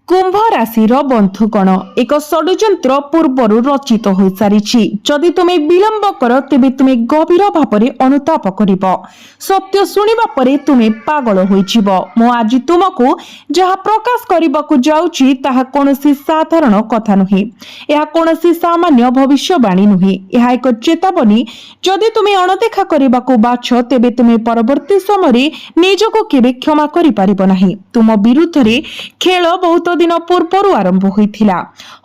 कुंभ राशि बंधुगण एक षड्यंत्र पूर्वर रचित हो सारी जदि तुम्हें विलंब कर तेबे तुम्हें गभीर भाव अनुताप कर सत्य शुणा पर तुम्हें पागल हो आज तुमको जहाँ प्रकाश करने जाऊँगी ताहा कौनसी साधारण कथा नुहे यह कौनसी सामान्य भविष्यवाणी नुहे यह एक चेतावनी जदि तुम्हें अणदेखा करने को बाछ तेबे तुम्हें परवर्ती समय निजको केबे क्षमा करि पारिबो नाही। तुम विरुद्ध रे खेल बहुत दिन पूर्व आरंभ होइथिला।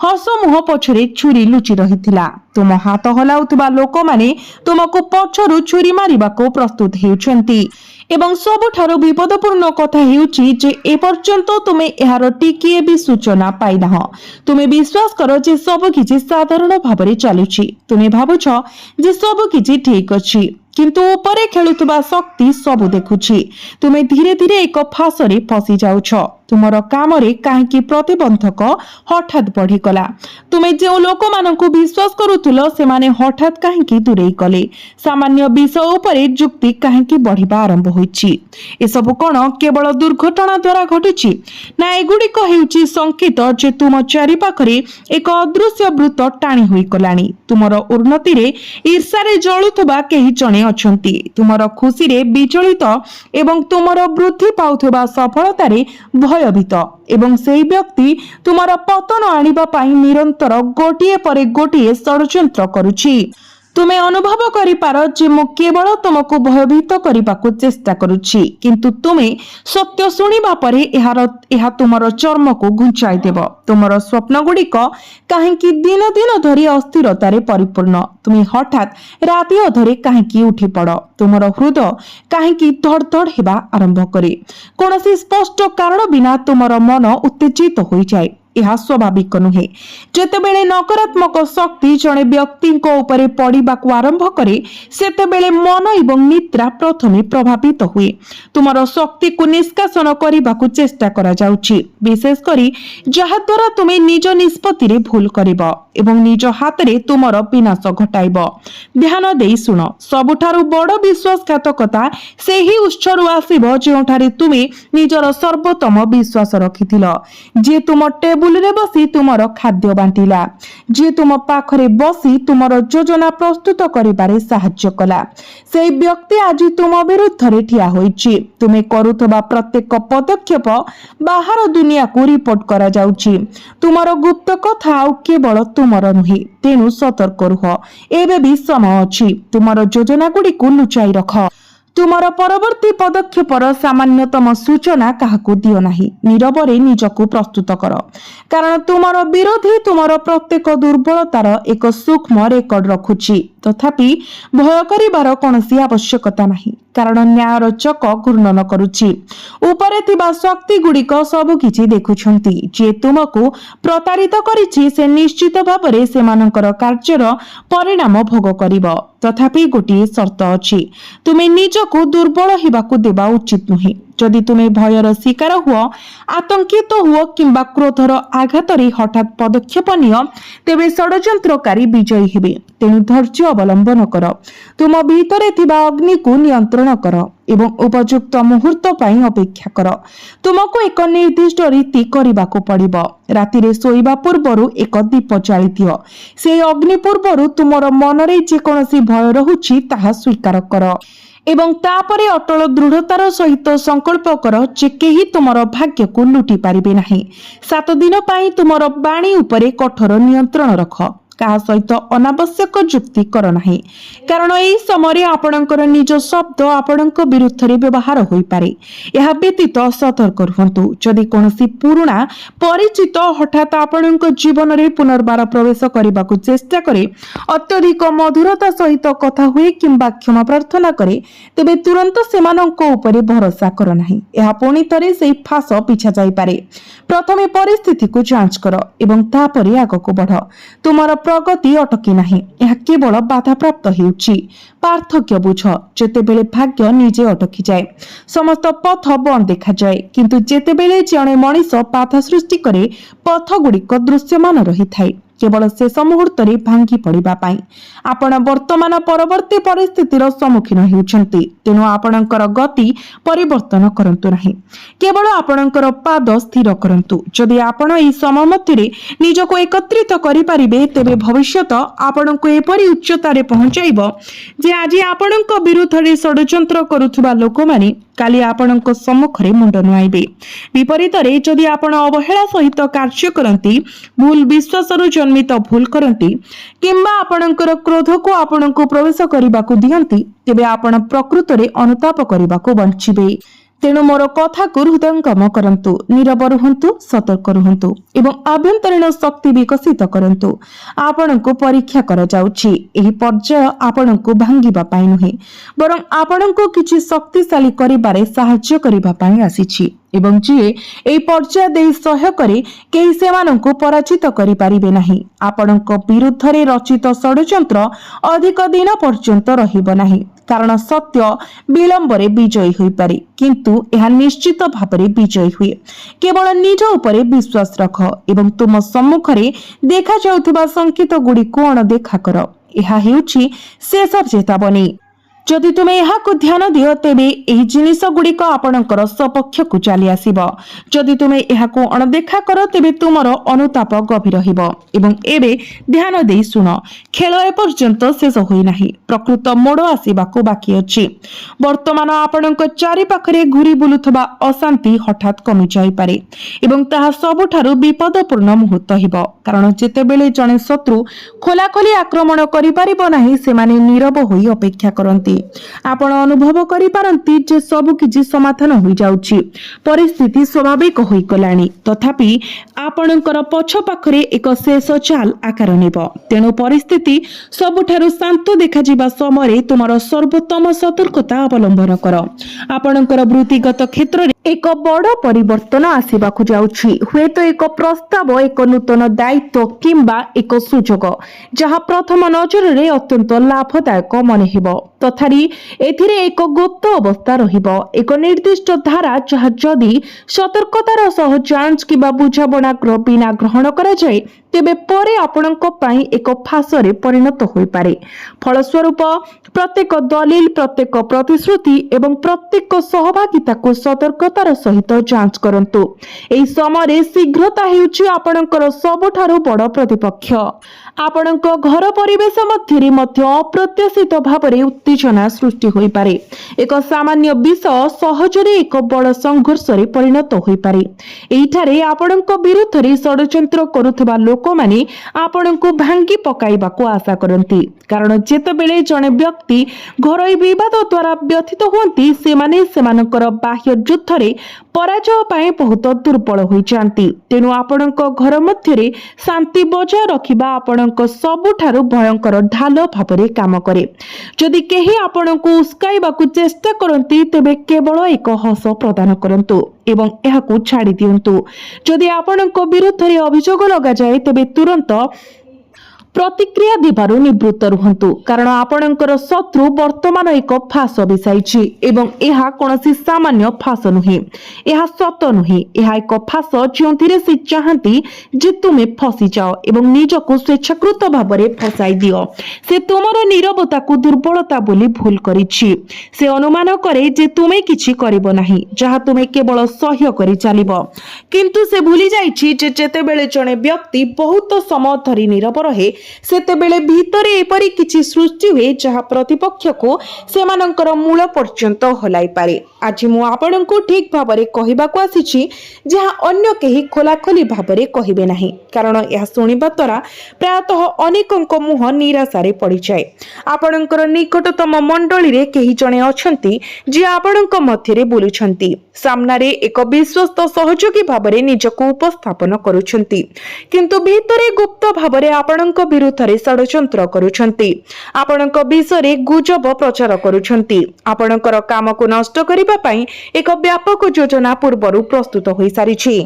हस मुह पछरे छुरी लुचि रहिथिला। तुम हाथ हलाउथबा लोक माने तुमको पछरु छुरी मारिबाको प्रस्तुत हेउछंती एवं सबुठारु विपदपूर्ण कथा हेउची जे ए पर्यंत तुमे एहार टिकिए भी सूचना पाइनाह। तुमे विश्वास कर जे सब किछि साधारण भाबरे चालुछि। तुमे भाबुछ जे सब किछि ठीक अछि किंतु ऊपरे खेलुथबा शक्ति सब देखुछि। तुमे धीरे धीरे एक फासरे फसी जाउछ। तुमर काम रे काहेकि प्रतिबंधक हठात बढ़ी गला। तुमे जे लोक मानकु विश्वास करूथुलो से माने हठात काहेकि दूरेई गले। सामान्य विषय उपरे जुक्ति काहेकि बढ़िबा आरंभ होइछि। ए सब कोन केवल दुर्घटना द्वारा घटुछि ना एगुडी हेउछि संकेत जे तुम चारि पाखरे एक अदृश्य वृत्त टाणी होई गलानी। तुमर उन्नति रे ईर्ष्या रे जळुथबा केहि जणे अछंती। तुमर खुशी रे विचलित एवं तुमर वृद्धि पाउथबा सफलता रे भयभीत एवं सेही व्यक्ति तुमर पतन आनिबा पाई निरंतर गोटिए परे गोटिए षड्यंत्र करुछि। तुमे अनुभव करिपार जे मु केवल तुमको भयभीत करबाकू चेष्टा करुछि किंतु तुमे सत्य शुणिबा परे एहा तुमर चर्म को घुंचाई देब। तुमर स्वप्न गुड़िक काहेकि दिन दिन धरी अस्थिरतारे परिपूर्ण। तुमे हठात राति अधरे काहेकि उठी पड़। तुमर हृदय काहेकि धड़ धड़ हेबा आरंभ करे। कोनोसी स्पष्ट कारण बिना तुमर मन उत्तेजित हो जाए। यह स्वाभाविक नुहे। जेतेबेले नकारात्मक शक्ति जड़े व्यक्ति ऊपर पड़ाक आरंभ करे सेतेबेले मन एवं निद्रा प्रथमे प्रभावित हुए। तुमर शक्ति को निष्कासन करने को चेष्टा करा जाउछि विशेष करी जहा द्वारा तुमे निज निष्पत्ति रे भूल करिब एवं निज हाथ रे तुमर विनाश घटाइब। ध्यान देई सुन सबुठारु बड़ विश्वासघातकता सेही उत्सरु आसीब जेउठारे तुमे निजर सर्वोत्तम विश्वास रखिथिल। जे तुम टेबुल रे बसी तुमर खाद्य बांटिला, जे तुम पाखरे बसी तुमर योजना प्रस्तुत करिबारे साहाय्य कला से व्यक्ति आज तुम विरुद्ध रे ठिया होइछि। तुमे करूथबा प्रत्येक पदक्षेप बाहर दुनिया को रिपोर्ट करा जाउछि। तुमर गुप्त कथा आउ केवल तुमर नुहे तेनु सतर्क रुह। एबे भी समय अछि। तुमर योजना गुडी को लुचाई रख। तुमर परवर्ती पदक्षेपर सामान्यतम सूचना काहाकू दियो नाही। नीरवरे निजको प्रस्तुत कर कारण तुमर विरोधी तुमर प्रत्येक दुर्बलतार एक सूक्ष्म रेकर्ड रखुछि। तथापि भय करिबार कोनोसी आवश्यकता नाही कारण न्यायर चक घूर्णन करुछि। ऊपरे थिबा शक्ति गुड़िक सब किछि देखुछंती। जे तुमको प्रतारित करिछि से निश्चित भाबरे सेमानकर कार्यर परिणाम भोग करिब। तथापि गोटे शर्त अछि तुमे निजको दुर्बल हेबाकू देबा उचित नुहे। जदि तुमे भयर शिकार हुओ आतंकित हुओ किंबा क्रोधर आघात रे हठात पदक्षेप नियो तेबे षड्यंत्रकारी विजयी हेबे। तेणु धैर्य अवलंबन कर। तुम भीतरे थिबा अग्नि को नियंत्रण कर एवं उपयुक्त मुहूर्त पाई अपेक्षा कर। तुमको एक निर्दिष्ट रीति करिबाको पड़िबो। राति रे सोइबा पूर्वरु एक दीप जाळि दियो। से अग्नि पूर्वरु तुमर मनरे जे कोनोसी भय रहुछि ताहा स्वीकार कर एवं तापरे अटल दृढ़तार सहित संकल्प कर जे केही तुमर भाग्य को लुटी पारिबे नाही। 7 दिन पाई तुमर बाणी उपरे कठोर नियंत्रण रख। कहा सहित अनावश्यक जुक्ति कर नाही कारण एही समय आपणकर निज शब्द आपणक विरुद्ध रे व्यवहार होई पारे। यह व्यतीत सतर्क रहंतु जदि कोनोसी पुराना परिचित हठात आपणक जीवन रे पुनर्बार प्रवेश करने को चेष्टा करे अत्यधिक मधुरता सहित कथा हुए किंबा क्षमा प्रार्थना करे तेबे तुरंत सेमानक ऊपर भरोसा कर नाही। यह पुणी थरे सेही फास पिछा जाई पारे। प्रथमे परिस्थिति को जांच कर एवं तापरे आगको बढ़। तुमर प्रगति अटकी नाही यह केवल बाधा प्राप्त हेउछि। पार्थक्य बुझ जेतेबेले भाग्य निजे अटकी जाए समस्त पथ बंद देखा जाए किंतु जेतेबेले जणे मनीष बाधा सृष्टि करे पथ गुड़िक दृश्यमान रही थाए केवल शेष मुहूर्त भांगी पड़िबा पाई। आपण वर्तमान परवर्ती परिस्थितिर सम्मुखीन हेउछंती। तेणु आपणकर गति परिवर्तन करंतु नाही। केवल आपणकर पाद स्थिर करंतु। जदि आपण एई समय मध्यरे निजको एकत्रित करि परिबे तेबे भविष्यत आपणको एपरि उच्चतारे पहुंचाइबो जे आज आपणको विरुद्धरे षड्यंत्र करुथुबा लोकमाने काली आपणक सम्मुखरे मुंड नुआइबे। विपरीतरे जदि आपण अवहेला सहित कार्य करंती, भूल विश्वासरु जन्मित भूल करंती किंबा आपणकर क्रोधको आपणको प्रवेश करिबाकू दियंती तेबे आपण प्रकृतरे अनुताप करिबाकू बंचिबे। तेणु मोर कथा को हृदयंगम करंतु, नीरव रुहंतु, सतर्क रुहंतु एवं आभ्यंतरीण शक्ति विकसित करंतु। आपणको परीक्षा करा जाउछि। एही पर्याय आपणको भांगिबा पाई नुहे बरं आपणको किछि शक्तिशाली करिबारे साहाय्य करिबा पाई आसीछि एवं जे एई पर्याय देई सहाय करे केही सेमानंकु पराजित करि पारिबे नाही। आपणको विरुद्धरे रचित षड्यंत्र अधिक दिन पर्यंत रहिबो नाही, कारण सत्य विलंबरे विजयी होई पारे किंतु यह निश्चित भावरे विजयी हुए। केवल निज उपरे विश्वास रख एवं तुम सम्मुखरे देखा जाउथुबा संकेत गुड़िको अणदेखा कर। यह हेउछि शेष चेतावनी। जदि तुमे एहाको ध्यान दियो तेबे एही जिनिस गुड़िक आपणकर सपक्ष को चली आसीबो। जदि तुमे एहाको अणदेखा कर तेबे तुमर अनुताप गभीर हिबो। एवं एबे ध्यान देई सुन, खेल ए पर्यंत शेष होई नाही, प्रकृत मोड़ आसीबाको बाकी अछि। वर्तमान आपणक चारि पाखरे घुरी बुलुथबा अशांति हठात कमी जाई पारे एवं ताहा सबुठारु विपदपूर्ण मुहूर्त हिबो, कारण जेतेबेले जणे शत्रु खोलाखोली आक्रमण करि पारिबो नाही सेमाने नीरव होई अपेक्षा करंती। आपण अनुभव करि पारंती जे सब किछि समाधान होई जाउछि, परिस्थिति स्वाभाविक होई गलानी, तथापि आपणकर पछ पाखरे एक शेष चाल आकार नेबो। तेणु परिस्थिति सबुठारु शांत देखा जिबा समय तुमर सर्वोत्तम सतर्कता अवलंबन कर। आपणकर वृत्तिगत क्षेत्र रे एक बड़ परिवर्तन आसीबाकू जाउछि। हुएत एक प्रस्ताव, एक नूतन दायित्व किंबा एक सुजोग जहा प्रथम नजर रे अत्यंत लाभदायक मन हेबो, तथापि एथिरे एक गुप्त अवस्था रहिबो, एक निर्दिष्ट धारा जहा जदि सतर्कतार सह जांच किबा बुझाबणा बिना ग्रहण करा जाय तेबे परे आपणक पई एक फासरे परिणत होई पारे। फलस्वरूप प्रत्येक दलिल, प्रत्येक प्रतिश्रुति एवं प्रत्येक सहभागिता को सतर्कतार सहित जांच करंतु। एई समय शीघ्रता हेउछि आपणकर सबठारु बड़ प्रतिपक्ष। आपणक घर परिवेश मध्यरे मध्य अप्रत्याशित भावरे उत्तेजना सृष्टि होई पारे। एक सामान्य विषय सहजरे एक बड़ संघर्ष रे परिणत होई पारे। एइठारे आपणक विरुद्धरे षड्यंत्र करुथबा लोक माने आपणको भांगी पकाइबाको आशा करंती, कारण जेतेबेले जणे व्यक्ति घरोई विवाद द्वारा व्यथित हुंती सेमाने सेमानकर बाह्य युद्धरे पराजय पाए बहुत दुर्बल होई जांती। तेनु आपणक घर मध्यरे शांति बजाय रखिबा आपणक सबुठारु भयंकर ढाल भावरे काम करे। जदि केही आपणको उस्काइबाकू चेष्टा करंती तेबे केवल एक हस प्रदान करंतु एवं एहाकू छाड़ी दियंतु। जदि आपणको विरुद्धरे अभियोग लगा जाए तेबे तुरंत प्रतिक्रिया दिबारु निवृत्त रुहंतु, कारण आपणकर शत्रु वर्तमान एक फास बिसाइछि एवं एहा कोनोसी सामान्य फास नुहे, एहा सत नुहे, एहा एक फास जोंथिरे से चाहंती जे तुमे फसी जाओ एवं निजको स्वेच्छाकृत भाबरे फसाई दियो। से तुमर नीरवता को दुर्बलता बोली भूल करिछि। से अनुमान करे जे तुमे किछि करिबो नाही, जहा तुमे केवल सह्य करि चालिबो, किंतु से भूली जाइछि जे जेतेबेले जणे व्यक्ति बहुत समय धरि नीरव रहे सेतेबेले भीतरे एपरि किछि सृष्टि हुए जहा प्रतिपक्ष को सेमानंकर मूल पर्यंत हलाई पारे। आज मु आपनंकु ठीक भाबरे कहिबाकू आसीछि जहा अन्य केही खोलाखोली भाबरे कहिबे नाही, कारण यह सुनिबा द्वारा प्रायतः अनेकंक मुह निराशारे पड़ी जाए। आपनंकर निकटतम मंडली रे केही जणे अछंती जे आपनंक मध्यरे बोलुछंती, सामनारे एक विश्वस्त सहयोगी भाबरे निजको उपस्थापन करूछंती, किंतु भीतरे गुप्त भाबरे आपनंक विरुद्धरे षड्यंत्र करूछंती, आपनंक विषୟରେ गुजब प्रचार करूछंती, आपनंकर काम को नष्ट करिबा पई एक व्यापक योजना पूर्वरु प्रस्तुत होई सारिछि।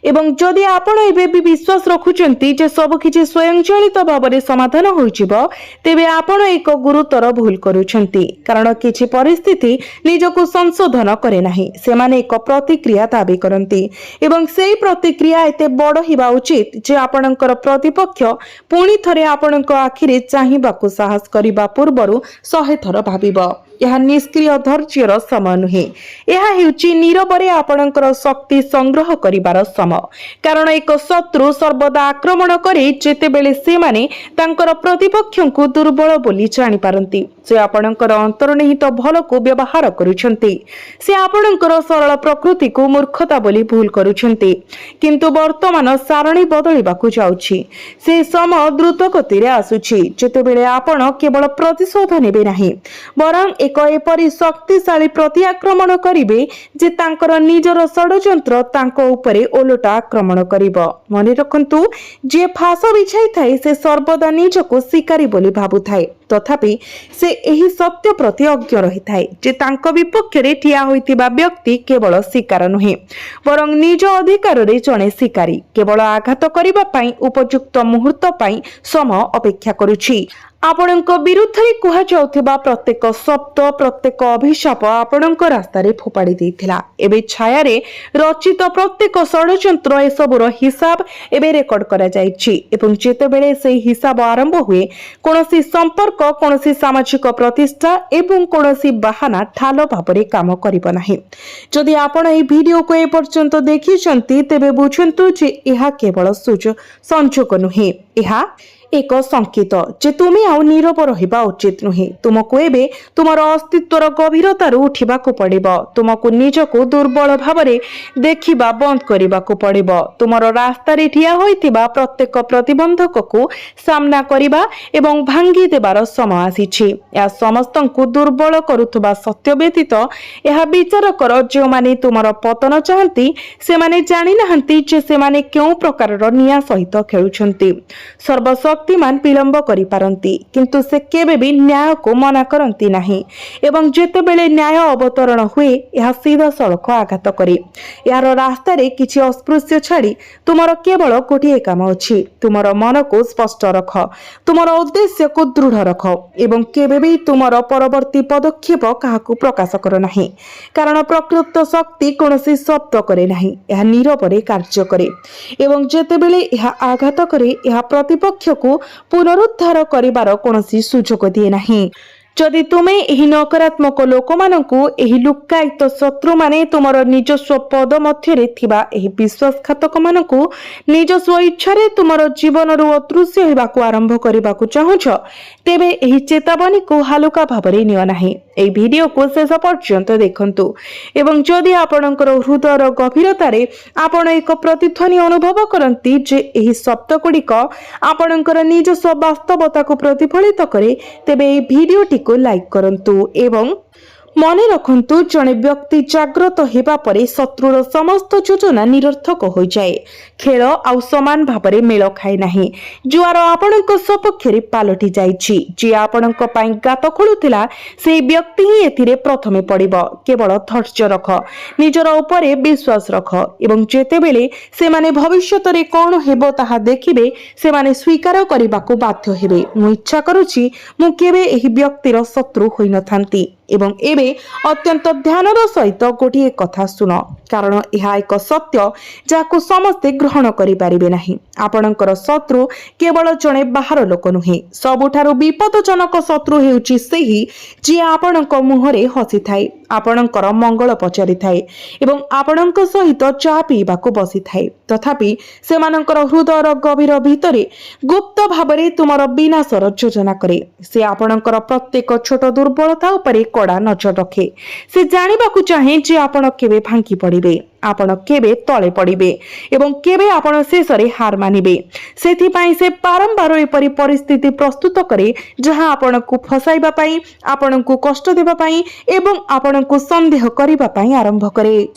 एवं जदि आपण एबे भी विश्वास रखुचंती जे सब किछि स्वयंचालित भाबरे समाधान होइजिबो तेबे आपण एक गुरुतर भूल करूछंती, कारण किछि परिस्थिति निजको संशोधन करे नाही, सेमाने एक प्रतिक्रिया दाबी करंती एवं सेही प्रतिक्रिया एते बड़ हिबा उचित जे आपणकर प्रतिपक्ष पुणी थरे आपणक आखिरे चाहिबाकू साहस करिबा पूर्वरु 100 थर भाबिबो। यह निष्क्रिय धैर्यर समय नुहे, यह हेउची नीरवरे आपणकर शक्ति संग्रह करिबार समय। कारण एक शत्रु सर्वदा आक्रमण करे जेतेबेले से माने तांकर प्रतिपक्षଙ୍କୁ दुर्बल बोली जानि पारंती। से आपणकर अंतर्निहित भल को व्यवहार करुछंती। से आपणकर सरल प्रकृति को मूर्खता बोली भूल करुछंती। किंतु वर्तमान सारणी बदलिबाकू जाउछि। से समय द्रुत गति रे आसुछि जेतेबेले आपण केवल प्रतिशोध नेबे नाही, बरं एक एपरि शक्तिशाली प्रति आक्रमण करिवे जे तांकर निजर षडयंत्र तांको उपरे ओलटा आक्रमण करिवो। मने रखंतु, जे फास बिछाई थाए से सर्वदा निजको शिकारी बोली भाबुथाए, तथापि से एही सत्य प्रति अज्ञ रही थाए जे तांको विपक्षरे ठिया होइतिबा व्यक्ति केवल शिकार नुहे, बरं निज अधिकार रे जणे शिकारी। केवल आघात करिबा पई उपयुक्त मुहूर्त पई समय अपेक्षा करुछि। आपणक विरुद्धरे कुहा जाउथिबा प्रत्येक शब्द, प्रत्येक अभिशाप आपणक रास्ता रे फोपाड़ी देथिला। एबे छाया रे रचित प्रत्येक षडयंत्र एसबुर हिसाब एबे रेकर्ड करा जाइछि एवं जेतेबेले से हिसाब आरंभ हुए कोनोसी संपर्क, कोनोसी सामाजिक प्रतिष्ठा एवं कोनोसी बहाना ठाल भाबरे काम करिबो नाही। जदि आपण ए वीडियो को ए पर्यंत देखिछंती तेबे बुझंतु जे एहा केवल संजोग नुहे, एहा एक संकेत जे तुमे आउ नीरव रहिबा उचित नुहे। तुमको एबे तुमर अस्तित्वर गभीरतार उठिबाकू पड़िबो। तुमको निजको दुर्बल भावरे देखिबा बंद करिबाकू पड़िबो। तुमर रास्ता रे ठिया होइतिबा प्रत्येक प्रतिबंधक को सामना करिबा एवं भांगी देबार समय आसीछि। या समस्तंकु दुर्बल करुथबा सत्य व्यतीत यह विचार कर जे माने तुमर पतन चाहंती से माने जानि नाहंती जे से माने केउ प्रकारर निया सहित खेलुछंती। शक्तिमान विलंब करि पारंती किंतु से केबे भी न्याय को मना करंती नाही एवं जेतेबेले न्याय अवतरण हुए यह सीधा सड़क आघात करे। यार रास्ता रे किछि अस्पृश्य छाड़ी तुमर केवल गोटिए काम अछि, तुमर मन को स्पष्ट रख, तुमर उद्देश्य को दृढ़ रख एवं केबे भी तुमर परवर्ती पदक्षेप काहाकू प्रकाश कर नाही। कारण प्रकृत शक्ति कोनोसी शब्द करे नाही, यह नीरवरे कार्य करे एवं जेतेबेले यह आघात करे यह प्रतिपक्ष को पुनरुद्धार करिबार कोनोसी सुजोग दिए नाही। जदि तुमे एही नकारात्मक लोक मानकू एही लुक्कायित शत्रु माने तुमर निजस्व पद मध्यरे थिबा एही विश्वासघातक मानकू निजस्व इच्छा रे तुमर जीवन रु अदृश्य हेबाकू आरंभ करिबाकू चाहुछ, तेबे एही चेतावनी को हालुका भाबरे नियो नाही। एही वीडियो को शेष पर्यंत देखंतु एवं जदि आपणकर हृदयर गभीरतारे आपण एक प्रतिध्वनि अनुभव करंती जे एही शब्द गुड़िक आपणकर निजस्व वास्तवता को प्रतिफलित करे, तेबे एही वीडियोटी को लाइक करंतु एवं मने रखंतु जने व्यक्ति जागृत हेबा परे शत्रुर समस्त योजना निरर्थक हो जाए। खेल आउ समान भाबरे मेल खाए नाही। जुआर आपणक सपक्षरे पालटी जाइछि। जे आपणक पई गात खोलुथिला से व्यक्ति ही एथिरे प्रथमे पड़िबो। केवल धैर्य रख, निजर उपरे विश्वास रख एवं जेतेबेले से माने भविष्यत रे कोन हेबो ताहा देखिबे से माने स्वीकार करिबाकू बाध्य हेबे। मु इच्छा करूछि मु केबे एही व्यक्तिर शत्रु होई नथांती एवं एबे अत्यंत ध्यानर सहित गोटिए कथा सुन, कारण यह एक सत्य जाकू समस्ते ग्रहण करि पारिबे नाही। आपणकर शत्रु केवल जणे बाहर लोक नुहे, सबुठारु विपदजनक शत्रु हेउची सेही जे आपणक मुहरे हसी थाए, आपणकर मंगल पचारि थाए एवं आपणक सहित चा पीबाकू बसी थाए। तथापि सेमानकर हृदयर गभीर भितरे गुप्त भाबरे तुमर विनाशर योजना करे। से आपणकर प्रत्येक छोट दुर्बलता उपरे कड़ा नजर रखे। से जानिबाकू चाहे जे आपण केबे भांगी पड़िबे, आपण केबे तळे पड़िबे एवं केबे आपण शेषरे हार मानिबे। सेथिपाई से बारंबार एपरि परिस्थिति प्रस्तुत करे जहां आपणकू फसाइबा पई, आपणकू कष्ट देबा पई एवं आपणकू संदेह करिबा पई आरंभ करे।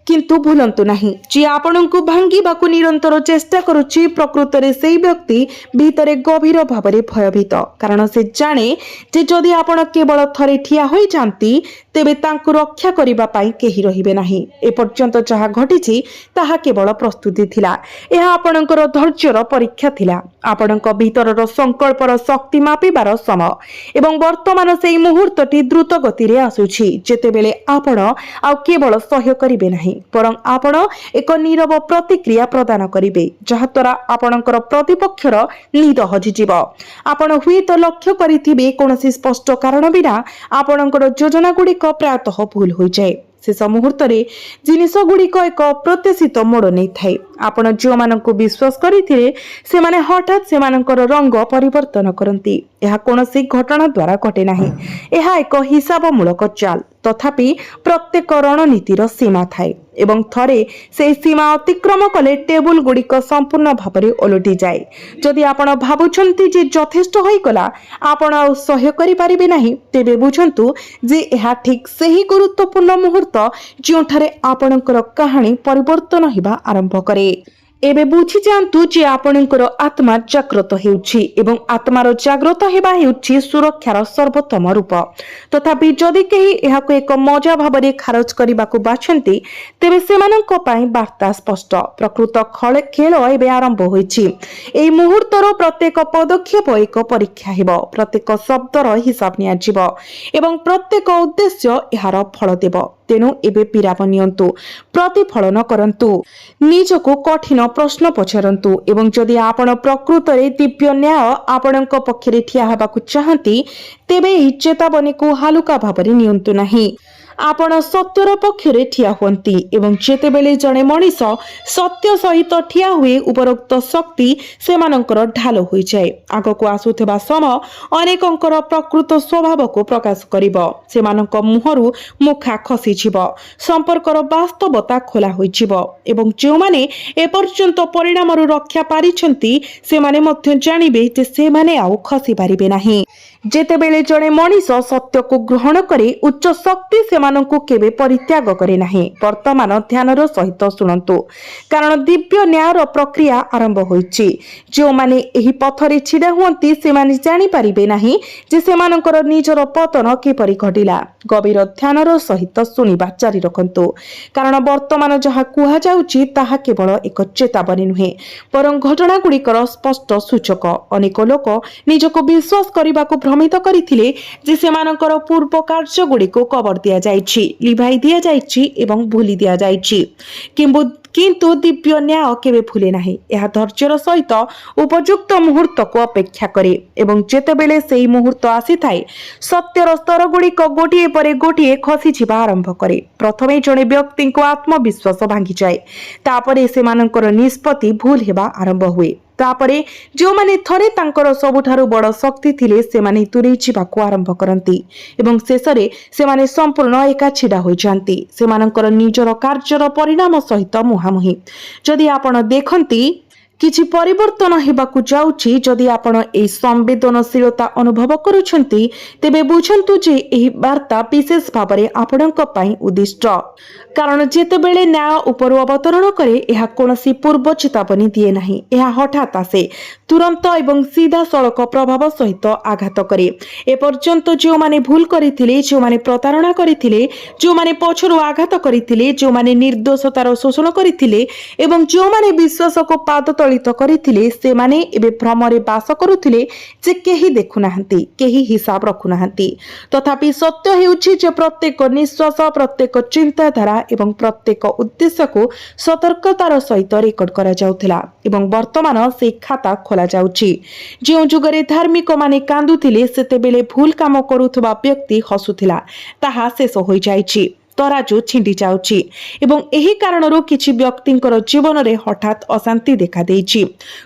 किंतु भूलंतु नाही जे आपणकू भांगिबाकू निरंतर चेष्टा करूची प्रकृतरे सेही व्यक्ति भीतरे गभीर भावरे भयभीत। कारण से जाने जे जदि आपण केवल थरे ठिया होई जानती तेबे तांकू रक्षा करिबा पाई केही रहिबे नाही। ए पर्यंत जहा घटिछि ताहा केवल प्रस्तुति थिला, एहा आपणकर धैर्यर परीक्षा थिला, आपणक भीतरर संकल्पर शक्ति मापिबार समय एवं वर्तमान सेही मुहूर्तटी द्रुत गति रे आसुछि जेतेबेले आपण आउ केवल सह्य करिबे नाही, ବରଂ ଆପଣ ଏକ ନୀରବ ପ୍ରତିକ୍ରିୟା ପ୍ରଦାନ କରିବେ, ଯାହାଦ୍ୱାରା ଆପଣଙ୍କର ପ୍ରତିପକ୍ଷର ନିଦ ହଜିଯିବ। ଆପଣ ହୁଏତ ଲକ୍ଷ୍ୟ କରିଥିବେ କୌଣସି ସ୍ପଷ୍ଟ କାରଣ ବିନା ଆପଣଙ୍କର ଯୋଜନା ଗୁଡ଼ିକ ପ୍ରାୟତଃ ଭୁଲ ହୋଇଯାଏ। ଶେଷ ମୁହୂର୍ତ୍ତରେ ଜିନିଷ ଗୁଡ଼ିକ ଏକ ଅପ୍ରତ୍ୟାଶିତ ମୋଡ଼ ନେଇଥାଏ। ଆପଣ ଯେଉଁମାନଙ୍କୁ ବିଶ୍ୱାସ କରିଥିଲେ ସେମାନେ ହଠାତ୍ ସେମାନଙ୍କର ରଙ୍ଗ ପରିବର୍ତ୍ତନ କରନ୍ତି। ଏହା କୌଣସି ଘଟଣା ଦ୍ୱାରା ଘଟେ ନାହିଁ, ଏହା ଏକ ହିସାବମୂଳକ ଚାଲ। ତଥାପି ପ୍ରତ୍ୟେକ ରଣନୀତିର ସୀମା ଥାଏ ଏବଂ ଥରେ ସେହି ସୀମା ଅତିକ୍ରମ କଲେ ଟେବୁଲ ଗୁଡ଼ିକ ସମ୍ପୂର୍ଣ୍ଣ ଭାବରେ ଓଲଟିଯାଏ। ଯଦି ଆପଣ ଭାବୁଛନ୍ତି ଯେ ଯଥେଷ୍ଟ ହୋଇଗଲା, ଆପଣ ଆଉ ସହ୍ୟ କରିପାରିବେ ନାହିଁ, ତେବେ ବୁଝନ୍ତୁ ଯେ ଏହା ଠିକ୍ ସେହି ଗୁରୁତ୍ୱପୂର୍ଣ୍ଣ ମୁହୂର୍ତ୍ତ ଯେଉଁଠାରେ ଆପଣଙ୍କର କାହାଣୀ ପରିବର୍ତ୍ତନ ହେବା ଆରମ୍ଭ କରେ। ଏବେ ବୁଝିଯାଆନ୍ତୁ ଯେ ଆପଣଙ୍କର ଆତ୍ମା ଜାଗ୍ରତ ହେଉଛି ଏବଂ ଆତ୍ମାର ଜାଗ୍ରତ ହେବା ହେଉଛି ସୁରକ୍ଷାର ସର୍ବୋତ୍ତମ ରୂପ। ତଥାପି ଯଦି କେହି ଏହାକୁ ଏକ ମଜା ଭାବରେ ଖାରଜ କରିବାକୁ ବାଛନ୍ତି, ତେବେ ସେମାନଙ୍କ ପାଇଁ ବାର୍ତ୍ତା ସ୍ପଷ୍ଟ। ପ୍ରକୃତ ଖେଳ ଏବେ ଆରମ୍ଭ ହୋଇଛି। ଏହି ମୁହୂର୍ତ୍ତର ପ୍ରତ୍ୟେକ ପଦକ୍ଷେପ ଏକ ପରୀକ୍ଷା ହେବ, ପ୍ରତ୍ୟେକ ଶବ୍ଦର ହିସାବ ନିଆଯିବ ଏବଂ ପ୍ରତ୍ୟେକ ଉଦ୍ଦେଶ୍ୟ ଏହାର ଫଳ ଦେବ। ତେଣୁ ଏବେ ବିରାମ ନିଅନ୍ତୁ, ପ୍ରତିଫଳନ କରନ୍ତୁ, ନିଜକୁ କଠିନ ପ୍ରଶ୍ନ ପଚାରନ୍ତୁ ଏବଂ ଯଦି ଆପଣ ପ୍ରକୃତରେ ଦିବ୍ୟ ନ୍ୟାୟ ଆପଣଙ୍କ ପକ୍ଷରେ ଠିଆ ହେବାକୁ ଚାହାନ୍ତି, ତେବେ ଏହି ଚେତାବନୀକୁ ହାଲୁକା ଭାବରେ ନିଅନ୍ତୁ ନାହିଁ। ଆପଣ ସତ୍ୟର ପକ୍ଷରେ ଠିଆ ହୁଅନ୍ତି ଏବଂ ଯେତେବେଳେ ଜଣେ ମଣିଷ ସତ୍ୟ ସହିତ ଠିଆ ହୁଏ, ଉପରୋକ୍ତ ଶକ୍ତି ସେମାନଙ୍କର ଢାଲ ହୋଇଯାଏ। ଆଗକୁ ଆସୁଥିବା ସମୟ ଅନେକଙ୍କର ପ୍ରକୃତ ସ୍ୱଭାବକୁ ପ୍ରକାଶ କରିବ। ସେମାନଙ୍କ ମୁହଁରୁ ମୁଖା ଖସିଯିବ, ସମ୍ପର୍କର ବାସ୍ତବତା ଖୋଲା ହୋଇଯିବ ଏବଂ ଯେଉଁମାନେ ଏପର୍ଯ୍ୟନ୍ତ ପରିଣାମରୁ ରକ୍ଷା ପାରିଛନ୍ତି ସେମାନେ ମଧ୍ୟ ଜାଣିବେ ଯେ ସେମାନେ ଆଉ ଖସି ପାରିବେ ନାହିଁ। ଯେତେବେଳେ ଜଣେ ମଣିଷ ସତ୍ୟକୁ ଗ୍ରହଣ କରେ, ଉଚ୍ଚ ଶକ୍ତି ସେମାନଙ୍କୁ କେବେ ପରିତ୍ୟାଗ କରେ ନାହିଁ। ବର୍ତ୍ତମାନ ଧ୍ୟାନର ସହିତ ଶୁଣନ୍ତୁ, କାରଣ ଦିବ୍ୟ ନ୍ୟାୟର ପ୍ରକ୍ରିୟା ଆରମ୍ଭ ହୋଇଛି। ଯେଉଁମାନେ ଏହି ପଥରେ ଛିଡ଼ା ହୁଅନ୍ତି ସେମାନେ ଜାଣିପାରିବେ ନାହିଁ ଯେ ସେମାନଙ୍କର ନିଜର ପତନ କିପରି ଘଟିଲା। ଗଭୀର ଧ୍ୟାନର ସହିତ ଶୁଣିବା ଜାରି ରଖନ୍ତୁ, କାରଣ ବର୍ତ୍ତମାନ ଯାହା କୁହାଯାଉଛି ତାହା କେବଳ ଏକ ଚେତାବନୀ ନୁହେଁ, ବରଂ ଘଟଣାଗୁଡ଼ିକର ସ୍ପଷ୍ଟ ସୂଚକ। ଅନେକ ଲୋକ ନିଜକୁ ବିଶ୍ୱାସ କରିବାକୁ ଭ୍ରମିତ କରିଥିଲେ ଯେ ସେମାନଙ୍କର ପୂର୍ବ କାର୍ଯ୍ୟଗୁଡ଼ିକୁ କବର ଦିଆଯାଇଛି, ଲିଭାଇ ଦିଆଯାଇଛି ଏବଂ ଭୁଲି ଦିଆଯାଇଛି। କିନ୍ତୁ ଦିବ୍ୟ ନ୍ୟାୟ କେବେ ଭୁଲେ ନାହିଁ। ଏହା ଧୈର୍ଯ୍ୟର ସହିତ ଉପଯୁକ୍ତ ମୁହୂର୍ତ୍ତକୁ ଅପେକ୍ଷା କରେ ଏବଂ ଯେତେବେଳେ ସେହି ମୁହୂର୍ତ୍ତ ଆସିଥାଏ, ସତ୍ୟର ସ୍ତରଗୁଡ଼ିକ ଗୋଟିଏ ପରେ ଗୋଟିଏ ଖସିଯିବା ଆରମ୍ଭ କରେ। ପ୍ରଥମେ ଜଣେ ବ୍ୟକ୍ତିଙ୍କ ଆତ୍ମବିଶ୍ୱାସ ଭାଙ୍ଗିଯାଏ, ତାପରେ ସେମାନଙ୍କର ନିଷ୍ପତ୍ତି ଭୁଲ ହେବା ଆରମ୍ଭ ହୁଏ। ତାପରେ ଯେଉଁମାନେ ଥରେ ତାଙ୍କର ସବୁଠାରୁ ବଡ଼ ଶକ୍ତି ଥିଲେ ସେମାନେ ଦୂରେଇ ଯିବାକୁ ଆରମ୍ଭ କରନ୍ତି ଏବଂ ଶେଷରେ ସେମାନେ ସମ୍ପୂର୍ଣ୍ଣ ଏକା ଛିଡ଼ା ହୋଇଯାନ୍ତି, ସେମାନଙ୍କର ନିଜର କାର୍ଯ୍ୟର ପରିଣାମ ସହିତ ମୁହାଁମୁହିଁ। ଯଦି ଆପଣ ଦେଖନ୍ତି କିଛି ପରିବର୍ତ୍ତନ ହେବାକୁ ଯାଉଛି, ଯଦି ଆପଣ ଏହି ସମ୍ବେଦନଶୀଳତା ଅନୁଭବ କରୁଛନ୍ତି, ତେବେ ବୁଝନ୍ତୁ ଯେ ଏହି ବାର୍ତ୍ତା ବିଶେଷ ଭାବରେ ଆପଣଙ୍କ ପାଇଁ ଉଦ୍ଦିଷ୍ଟ। କାରଣ ଯେତେବେଳେ ନ୍ୟାୟ ଉପରୁ ଅବତରଣ କରେ, ଏହା କୌଣସି ପୂର୍ବ ଚେତାବନୀ ଦିଏ ନାହିଁ। ଏହା ହଠାତ୍ ଆସେ, ତୁରନ୍ତ ଏବଂ ସିଧାସଳଖ ପ୍ରଭାବ ସହିତ ଆଘାତ କରେ। ଏପର୍ଯ୍ୟନ୍ତ ଯେଉଁମାନେ ଭୁଲ କରିଥିଲେ, ଯେଉଁମାନେ ପ୍ରତାରଣା କରିଥିଲେ, ଯେଉଁମାନେ ପଛରୁ ଆଘାତ କରିଥିଲେ, ଯେଉଁମାନେ ନିର୍ଦ୍ଦୋଷତାର ଶୋଷଣ କରିଥିଲେ ଏବଂ ଯେଉଁମାନେ ବିଶ୍ୱାସକୁ ପାଦତଳିତ କରିଥିଲେ, ସେମାନେ ଏବେ ଭ୍ରମରେ ବାସ କରୁଥିଲେ ଯେ କେହି ଦେଖୁନାହାନ୍ତି, କେହି ହିସାବ ରଖୁନାହାନ୍ତି। ତଥାପି ସତ୍ୟ ହେଉଛି ଯେ ପ୍ରତ୍ୟେକ ନିଶ୍ୱାସ, ପ୍ରତ୍ୟେକ ଚିନ୍ତାଧାରା ଏବଂ ପ୍ରତ୍ୟେକ ଉଦ୍ଦେଶ୍ୟକୁ ସତର୍କତାର ସହିତ ରେକର୍ଡ କରାଯାଉଥିଲା ଏବଂ ବର୍ତ୍ତମାନ ସେହି ଖାତା ଖୋଲାଯାଉଛି। ଯେଉଁ ଯୁଗରେ ଧାର୍ମିକମାନେ କାନ୍ଦୁଥିଲେ, ସେତେବେଳେ ଭୁଲ କାମ କରୁଥିବା ବ୍ୟକ୍ତି ହସୁଥିଲା, ତାହା ଶେଷ ହୋଇଯାଇଛି। ତରାଜୁ ଛିଣ୍ଡି ଯାଉଛି ଏବଂ ଏହି କାରଣରୁ କିଛି ବ୍ୟକ୍ତିଙ୍କର ଜୀବନରେ ହଠାତ୍ ଅଶାନ୍ତି ଦେଖାଦେଇଛି।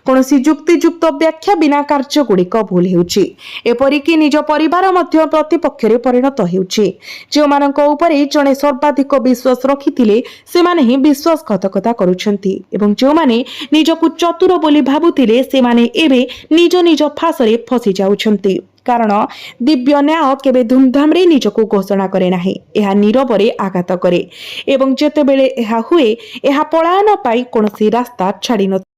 କୌଣସି ଯୁକ୍ତିଯୁକ୍ତ ବ୍ୟାଖ୍ୟା ବିନା କାର୍ଯ୍ୟଗୁଡ଼ିକ ଭୁଲ ହେଉଛି, ଏପରିକି ନିଜ ପରିବାର ମଧ୍ୟ ପ୍ରତିପକ୍ଷରେ ପରିଣତ ହେଉଛି। ଯେଉଁମାନଙ୍କ ଉପରେ ଜଣେ ସର୍ବାଧିକ ବିଶ୍ୱାସ ରଖିଥିଲେ ସେମାନେ ହିଁ ବିଶ୍ୱାସଘାତକତା କରୁଛନ୍ତି ଏବଂ ଯେଉଁମାନେ ନିଜକୁ ଚତୁର ବୋଲି ଭାବୁଥିଲେ ସେମାନେ ଏବେ ନିଜ ନିଜ ଫାଶରେ ଫସି ଯାଉଛନ୍ତି। କାରଣ ଦିବ୍ୟ ନ୍ୟାୟ କେବେ ଧୁମଧାମରେ ନିଜକୁ ଘୋଷଣା କରେ ନାହିଁ, ଏହା ନୀରବରେ ଆଘାତ କରେ ଏବଂ ଯେତେବେଳେ ଏହା ହୁଏ, ଏହା ପଳାୟନ ପାଇଁ କୌଣସି ରାସ୍ତା ଛାଡ଼ିନଥାଏ।